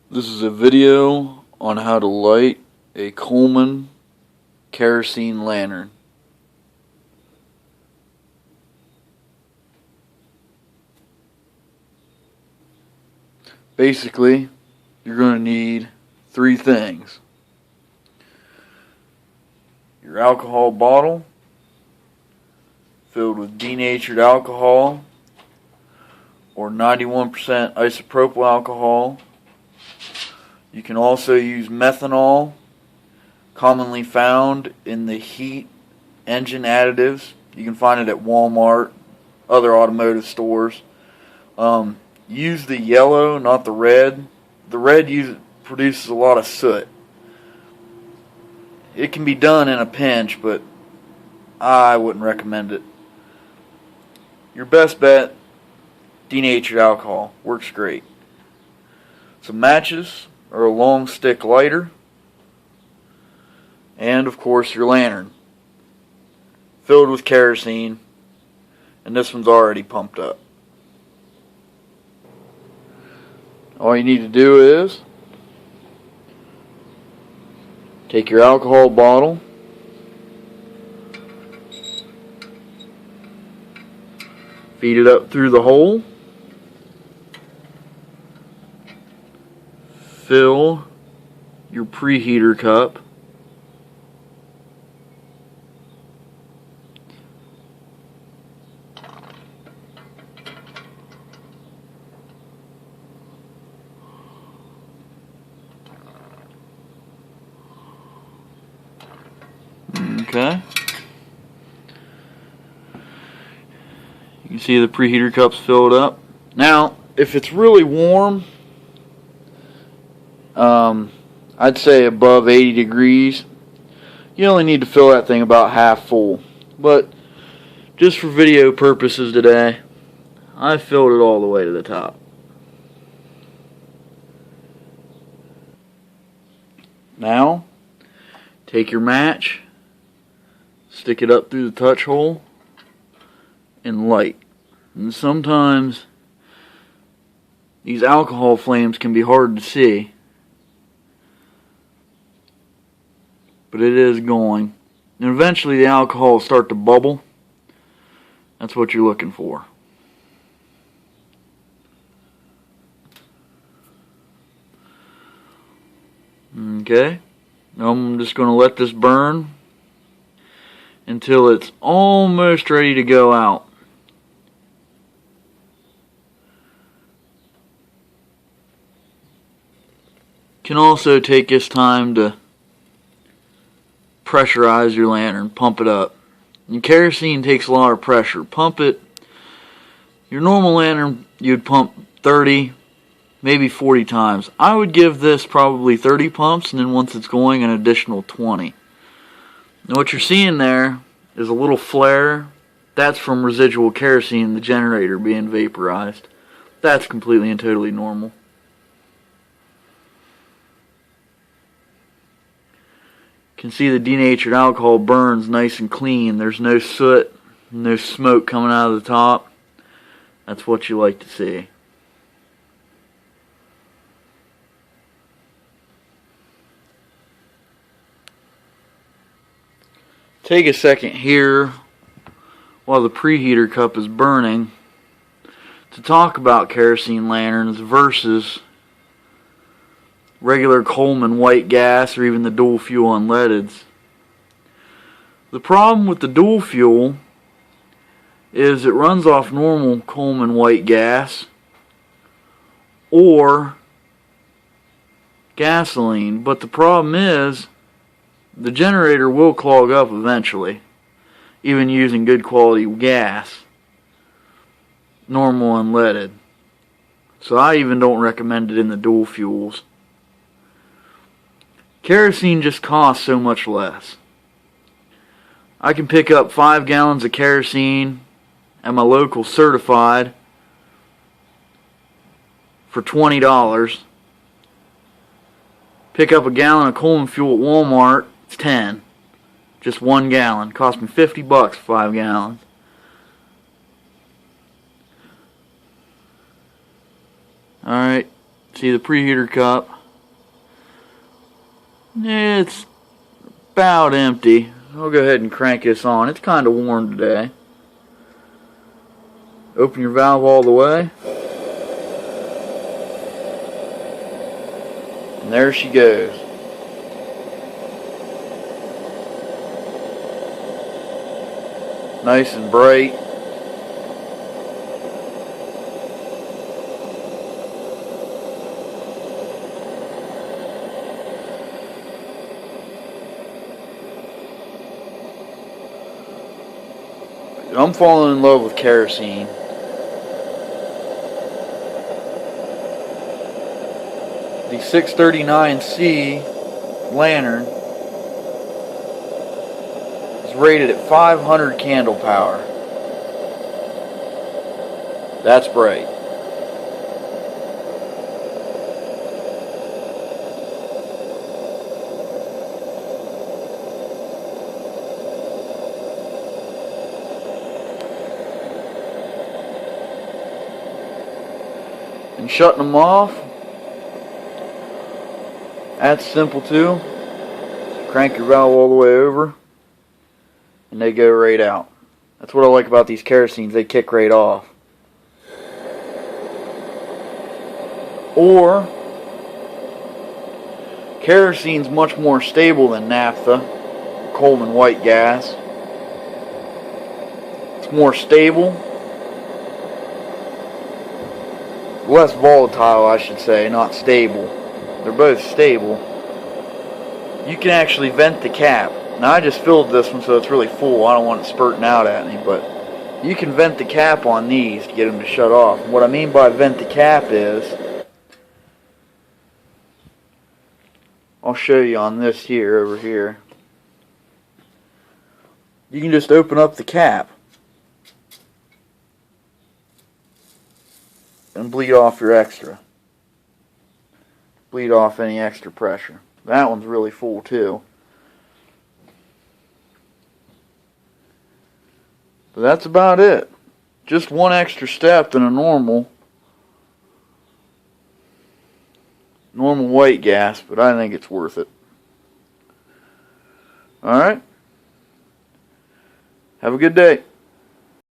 This is a video on how to light a Coleman kerosene lantern. Basically, you're going to need three things. Your alcohol bottle filled with denatured alcohol or 91% isopropyl alcohol. You can also use methanol, commonly found in the heat engine additives. You can find it at Walmart, other automotive stores. Use the yellow, not the red. The red produces a lot of soot. It can be done in a pinch, but I wouldn't recommend it. Your best bet, denatured alcohol. Works great. Some matches or a long stick lighter, and of course your lantern filled with kerosene, and this one's already pumped up. All you need to do is take your alcohol bottle, feed it up through the hole, fill your preheater cup, okay. You can see the preheater cup's filled up. Now, if it's really warm, I'd say above 80 degrees, you only need to fill that thing about half full. But just for video purposes today, I filled it all the way to the top. Now, take your match, stick it up through the touch hole, and light. And sometimes these alcohol flames can be hard to see, but it is going. And eventually the alcohol will start to bubble. That's what you're looking for. Okay, now I'm just going to let this burn until it's almost ready to go out. You can also take this time to pressurize your lantern, pump it up. And kerosene takes a lot of pressure. Pump it. Your normal lantern, you'd pump 30, maybe 40 times. I would give this probably 30 pumps, and then once it's going, an additional 20. Now what you're seeing there is a little flare. That's from residual kerosene in the generator being vaporized. That's completely and totally normal. You can see the denatured alcohol burns nice and clean. There's no soot, no smoke coming out of the top. That's what you like to see. Take a second here while the preheater cup is burning to talk about kerosene lanterns versus regular Coleman white gas or even the dual fuel unleadeds. The problem with the dual fuel is it runs off normal Coleman white gas or gasoline, but the problem is the generator will clog up eventually, even using good quality gas, normal unleaded. So I even don't recommend it in the dual fuels. Kerosene just costs so much less. I can pick up 5 gallons of kerosene at my local certified for $20. Pick up a gallon of Coleman fuel at Walmart, it's 10. Just 1 gallon. Cost me $50 for 5 gallons. Alright, see the preheater cup. It's about empty. I'll go ahead and crank this on. It's kind of warm today. Open your valve all the way. And there she goes. Nice and bright. I'm falling in love with kerosene. The 639C lantern is rated at 500 candle power. That's bright. And shutting them off, that's simple too. Crank your valve all the way over and they go right out. That's what I like about these kerosenes, they kick right off. Or kerosene's much more stable than naphtha, Coleman white gas. It's more stable. Less volatile, I should say, not stable. They're both stable. You can actually vent the cap. Now I just filled this one so it's really full. I don't want it spurting out at me, but you can vent the cap on these to get them to shut off. And what I mean by vent the cap is, I'll show you on this here, over here. You can just open up the cap and bleed off your extra. Bleed off any extra pressure. That one's really full too. But that's about it. Just one extra step than a normal white gas, but I think it's worth it. Alright? Have a good day.